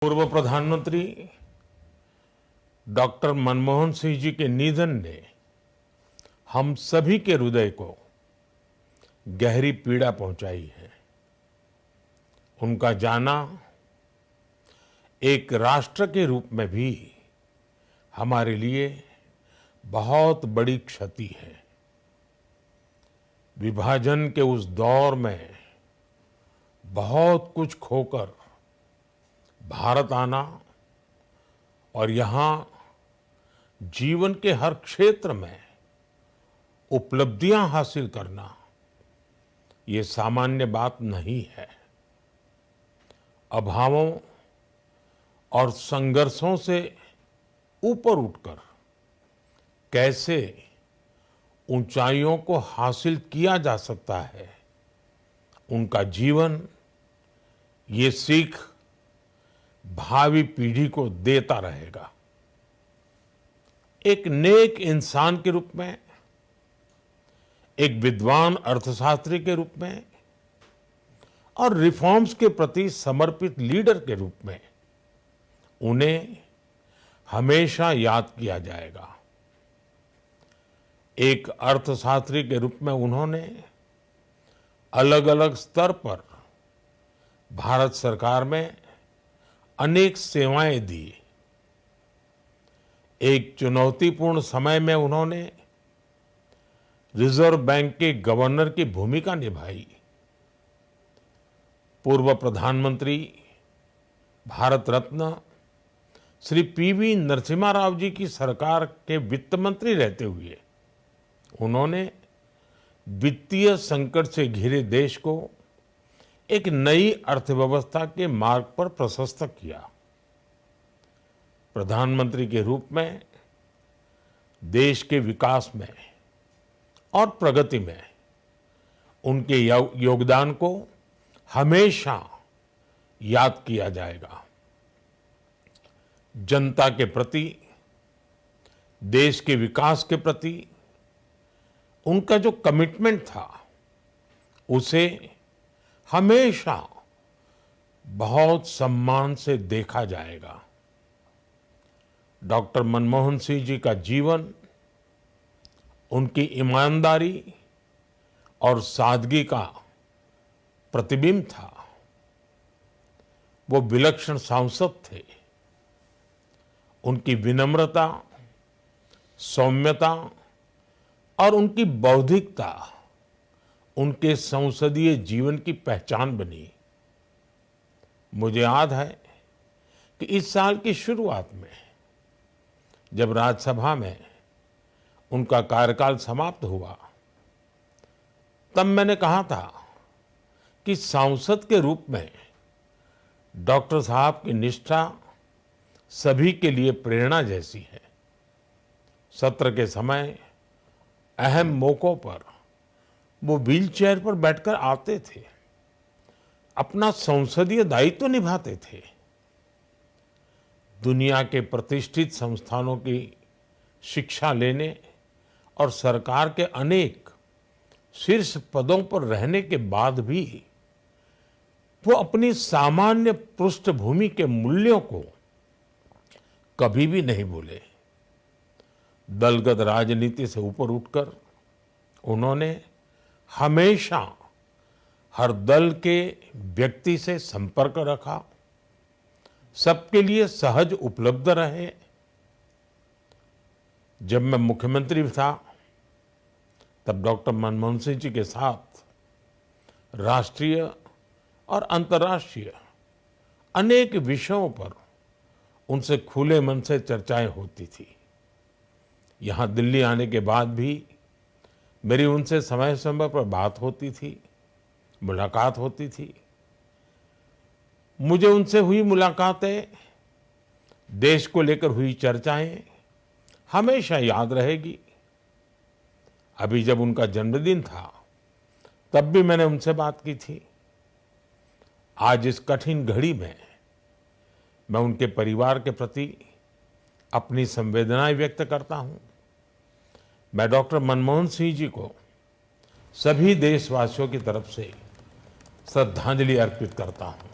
पूर्व प्रधानमंत्री डॉक्टर मनमोहन सिंह जी के निधन ने हम सभी के हृदय को गहरी पीड़ा पहुंचाई है। उनका जाना एक राष्ट्र के रूप में भी हमारे लिए बहुत बड़ी क्षति है। विभाजन के उस दौर में बहुत कुछ खोकर भारत आना और यहाँ जीवन के हर क्षेत्र में उपलब्धियां हासिल करना ये सामान्य बात नहीं है। अभावों और संघर्षों से ऊपर उठकर कैसे ऊंचाइयों को हासिल किया जा सकता है, उनका जीवन ये सीख भावी पीढ़ी को देता रहेगा। एक नेक इंसान के रूप में, एक विद्वान अर्थशास्त्री के रूप में और रिफॉर्म्स के प्रति समर्पित लीडर के रूप में उन्हें हमेशा याद किया जाएगा। एक अर्थशास्त्री के रूप में उन्होंने अलग अलग स्तर पर भारत सरकार में अनेक सेवाएं दी। एक चुनौतीपूर्ण समय में उन्होंने रिजर्व बैंक के गवर्नर की भूमिका निभाई। पूर्व प्रधानमंत्री भारत रत्न श्री पीवी नरसिम्हा राव जी की सरकार के वित्त मंत्री रहते हुए उन्होंने वित्तीय संकट से घिरे देश को एक नई अर्थव्यवस्था के मार्ग पर प्रशस्त किया। प्रधानमंत्री के रूप में देश के विकास में और प्रगति में उनके योगदान को हमेशा याद किया जाएगा। जनता के प्रति, देश के विकास के प्रति उनका जो कमिटमेंट था उसे हमेशा बहुत सम्मान से देखा जाएगा। डॉक्टर मनमोहन सिंह जी का जीवन उनकी ईमानदारी और सादगी का प्रतिबिंब था। वो विलक्षण सांसद थे। उनकी विनम्रता, सौम्यता और उनकी बौद्धिकता उनके संसदीय जीवन की पहचान बनी। मुझे याद है कि इस साल की शुरुआत में जब राज्यसभा में उनका कार्यकाल समाप्त हुआ, तब मैंने कहा था कि सांसद के रूप में डॉक्टर साहब की निष्ठा सभी के लिए प्रेरणा जैसी है। सत्र के समय अहम मौकों पर वो व्हीलचेयर पर बैठकर आते थे, अपना संसदीय दायित्व निभाते थे। दुनिया के प्रतिष्ठित संस्थानों की शिक्षा लेने और सरकार के अनेक शीर्ष पदों पर रहने के बाद भी वो अपनी सामान्य पृष्ठभूमि के मूल्यों को कभी भी नहीं भूले। दलगत राजनीति से ऊपर उठकर उन्होंने हमेशा हर दल के व्यक्ति से संपर्क रखा, सबके लिए सहज उपलब्ध रहे। जब मैं मुख्यमंत्री था तब डॉक्टर मनमोहन सिंह जी के साथ राष्ट्रीय और अंतर्राष्ट्रीय अनेक विषयों पर उनसे खुले मन से चर्चाएं होती थी। यहाँ दिल्ली आने के बाद भी मेरी उनसे समय समय पर बात होती थी, मुलाकात होती थी। मुझे उनसे हुई मुलाकातें, देश को लेकर हुई चर्चाएं हमेशा याद रहेगी। अभी जब उनका जन्मदिन था तब भी मैंने उनसे बात की थी। आज इस कठिन घड़ी में मैं उनके परिवार के प्रति अपनी संवेदनाएं व्यक्त करता हूं। मैं डॉक्टर मनमोहन सिंह जी को सभी देशवासियों की तरफ से श्रद्धांजलि अर्पित करता हूं।